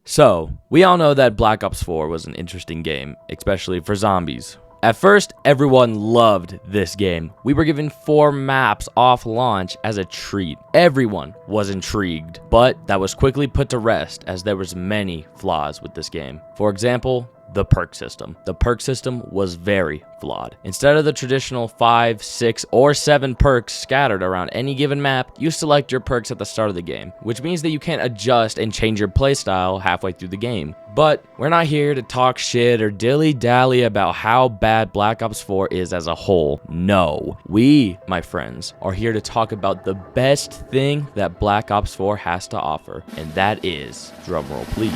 So, we all know that Black Ops 4 was an interesting game, especially for zombies. At first, everyone loved this game. We were given 4 maps off launch as a treat. Everyone was intrigued, but that was quickly put to rest as there was many flaws with this game. For example, the perk system. The perk system was very flawed. Instead of the traditional 5, 6, or 7 perks scattered around any given map, you select your perks at the start of the game, which means that you can't adjust and change your playstyle halfway through the game. But we're not here to talk shit or dilly-dally about how bad Black Ops 4 is as a whole. No, we, my friends, are here to talk about the best thing that Black Ops 4 has to offer, and that is, drumroll please,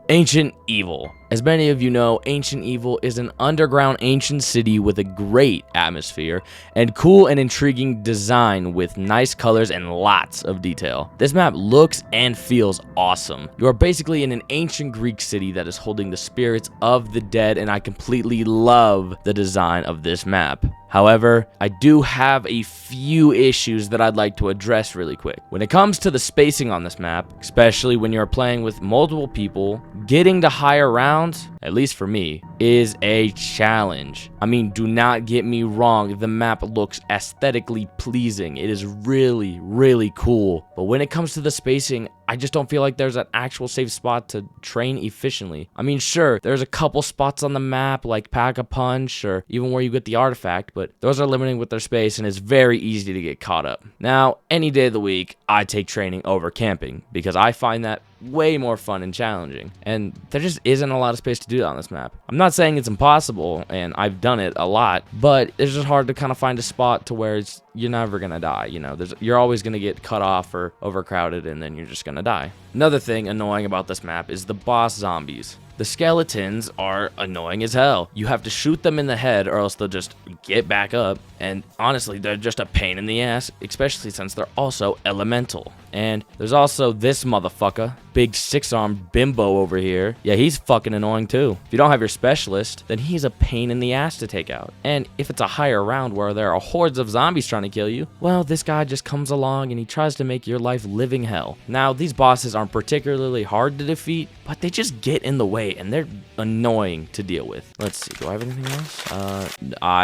Ancient Evil. As many of you know, Ancient Evil is an underground ancient city with a great atmosphere and cool and intriguing design with nice colors and lots of detail. This map looks and feels awesome. You are basically in an ancient Greek city that is holding the spirits of the dead, and I completely love the design of this map. However, I do have a few issues that I'd like to address really quick. When it comes to the spacing on this map, especially when you're playing with multiple people, getting to higher rounds, at least for me, is a challenge. I mean, do not get me wrong, the map looks aesthetically pleasing. It is really, really cool. But when it comes to the spacing, I just don't feel like there's an actual safe spot to train efficiently. I mean, sure, there's a couple spots on the map like Pack-a-Punch or even where you get the artifact, but those are limiting with their space and it's very easy to get caught up. Now, any day of the week, I take training over camping because I find that way more fun and challenging, and there just isn't a lot of space to do that on this map. I'm not saying it's impossible, and I've done it a lot, but it's just hard to kind of find a spot to where you're never gonna die. You know, you're always gonna get cut off or overcrowded, and then you're just gonna die. Another thing annoying about this map is the boss zombies. The skeletons are annoying as hell. You have to shoot them in the head or else they'll just get back up. And honestly, they're just a pain in the ass, especially since they're also elemental. And there's also this motherfucker, big 6-armed bimbo over here. Yeah, he's fucking annoying too. If you don't have your specialist, then he's a pain in the ass to take out. And if it's a higher round where there are hordes of zombies trying to kill you, well, this guy just comes along and he tries to make your life living hell. Now, these bosses aren't particularly hard to defeat, but they just get in the way and they're annoying to deal with. Let's see, do I have anything else?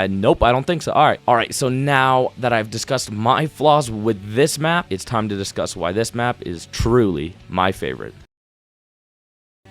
Nope, I don't think so. All right, so now that I've discussed my flaws with this map, it's time to discuss why this map is truly my favorite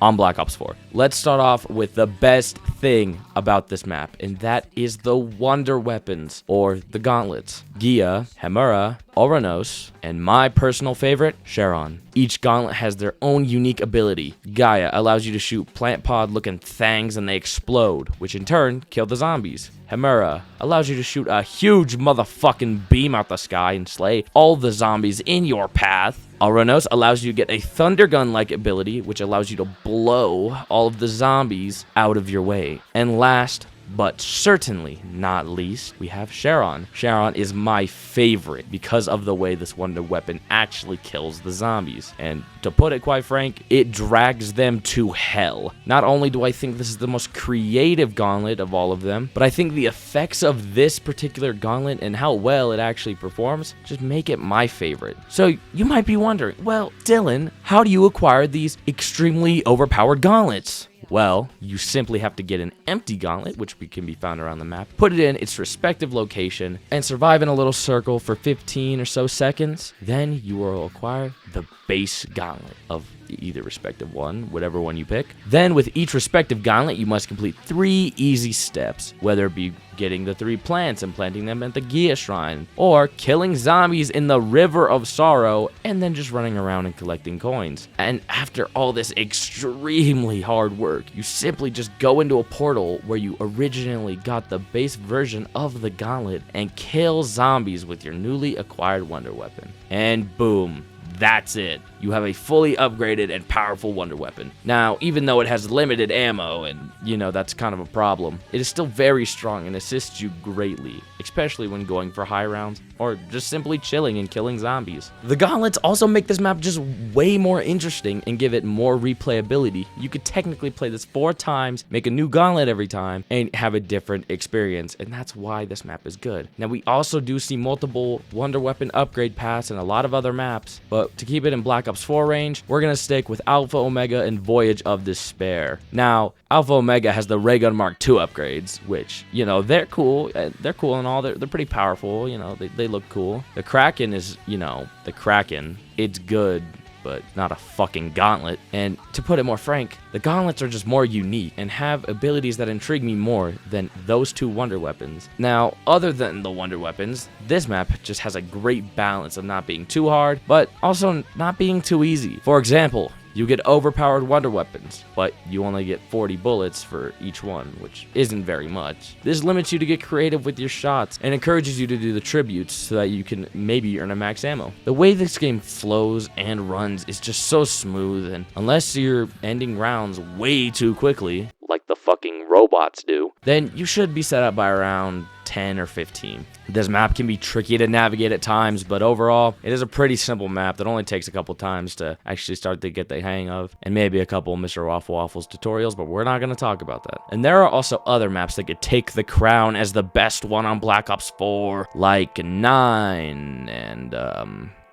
on Black Ops 4. Let's start off with the best thing about this map, and that is the wonder weapons, or the gauntlets. Gia, Hemura, Oranos, and my personal favorite, Charon. Each gauntlet has their own unique ability. Gaia allows you to shoot plant pod looking things and they explode, which in turn kill the zombies. Hemura allows you to shoot a huge motherfucking beam out the sky and slay all the zombies in your path. Oranos allows you to get a thunder gun-like ability, which allows you to blow all of the zombies out of your way. And last, but certainly not least, we have Charon. Charon is my favorite because of the way this wonder weapon actually kills the zombies. And to put it quite frank, it drags them to hell. Not only do I think this is the most creative gauntlet of all of them, but I think the effects of this particular gauntlet and how well it actually performs just make it my favorite. So you might be wondering, well, Dylan, how do you acquire these extremely overpowered gauntlets? Well, you simply have to get an empty gauntlet, which can be found around the map, put it in its respective location, and survive in a little circle for 15 or so seconds. Then you will acquire the base gauntlet of either respective one, whatever one you pick. Then with each respective gauntlet, you must complete 3 easy steps, whether it be getting the 3 plants and planting them at the Gia Shrine, or killing zombies in the River of Sorrow, and then just running around and collecting coins. And after all this extremely hard work, you simply just go into a portal where you originally got the base version of the gauntlet and kill zombies with your newly acquired wonder weapon. And boom. That's it. You have a fully upgraded and powerful wonder weapon. Now, even though it has limited ammo and, that's kind of a problem, it is still very strong and assists you greatly, especially when going for high rounds or just simply chilling and killing zombies. The gauntlets also make this map just way more interesting and give it more replayability. You could technically play this 4 times, make a new gauntlet every time, and have a different experience, and that's why this map is good. Now, we also do see multiple wonder weapon upgrade paths and a lot of other maps, but to keep it in Black Ops 4 range, we're gonna stick with Alpha Omega and Voyage of Despair. Now, Alpha Omega has the Ray Gun Mark II upgrades, which, you know, they're cool. They're cool and all. They're pretty powerful. You know, they look cool. The Kraken is, you know, the Kraken. It's good, but not a fucking gauntlet. And to put it more frank, the gauntlets are just more unique and have abilities that intrigue me more than those two wonder weapons. Now, other than the wonder weapons, this map just has a great balance of not being too hard, but also not being too easy. For example, you get overpowered wonder weapons, but you only get 40 bullets for each one, which isn't very much. This limits you to get creative with your shots and encourages you to do the tributes so that you can maybe earn a max ammo. The way this game flows and runs is just so smooth, and unless you're ending rounds way too quickly, like the fucking robots do, then you should be set up by around 10 or 15. This map can be tricky to navigate at times, but overall, it is a pretty simple map that only takes a couple times to actually start to get the hang of, and maybe a couple Mr. Waffle Waffles tutorials, but we're not going to talk about that. And there are also other maps that could take the crown as the best one on Black Ops 4, like 9 and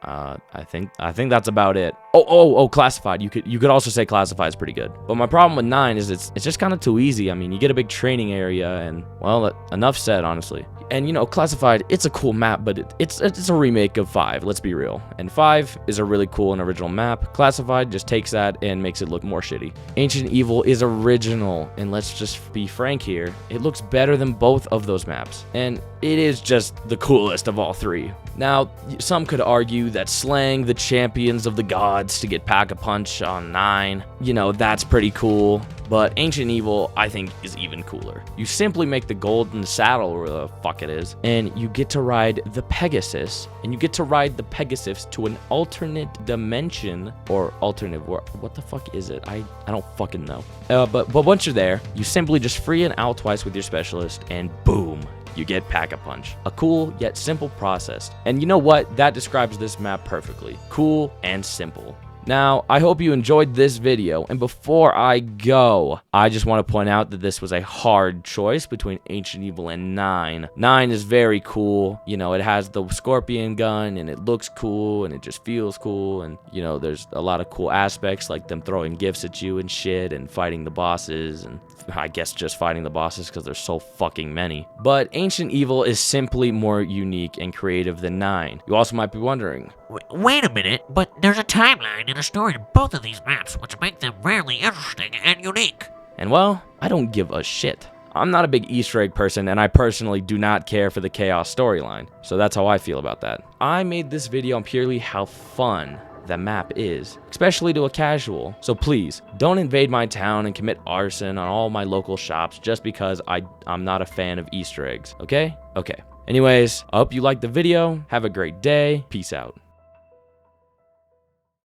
I think that's about it. Oh, Classified. You could also say Classified is pretty good. But my problem with 9 is it's just kind of too easy. I mean, you get a big training area, and well, enough said, honestly. And you know, Classified, it's a cool map, but it's a remake of 5, let's be real. And 5 is a really cool and original map. Classified just takes that and makes it look more shitty. Ancient Evil is original, and let's just be frank here, it looks better than both of those maps. And it is just the coolest of all 3. Now, some could argue that slaying the champions of the gods to get Pack-a-Punch on 9, you know, that's pretty cool. But Ancient Evil, I think, is even cooler. You simply make the golden saddle, or the fuck it is, and you get to ride the Pegasus, and you get to ride the Pegasus to an alternate dimension, or alternate, what the fuck is it? I don't fucking know. But once you're there, you simply just free an out twice with your specialist, and boom, you get Pack-a-Punch. A cool yet simple process. And you know what? That describes this map perfectly. Cool and simple. Now, I hope you enjoyed this video, and before I go, I just want to point out that this was a hard choice between Ancient Evil and 9. 9 is very cool, you know, it has the scorpion gun, and it looks cool, and it just feels cool, and, you know, there's a lot of cool aspects, like them throwing gifts at you and shit, and fighting the bosses, and I guess just fighting the bosses because there's so fucking many. But Ancient Evil is simply more unique and creative than 9. You also might be wondering, wait a minute, but there's a timeline and a story to both of these maps, which make them rarely interesting and unique. And well, I don't give a shit. I'm not a big Easter egg person, and I personally do not care for the Chaos storyline, so that's how I feel about that. I made this video on purely how fun the map is, especially to a casual. So please, don't invade my town and commit arson on all my local shops just because I'm not a fan of Easter eggs, okay? Okay. Anyways, I hope you liked the video. Have a great day. Peace out.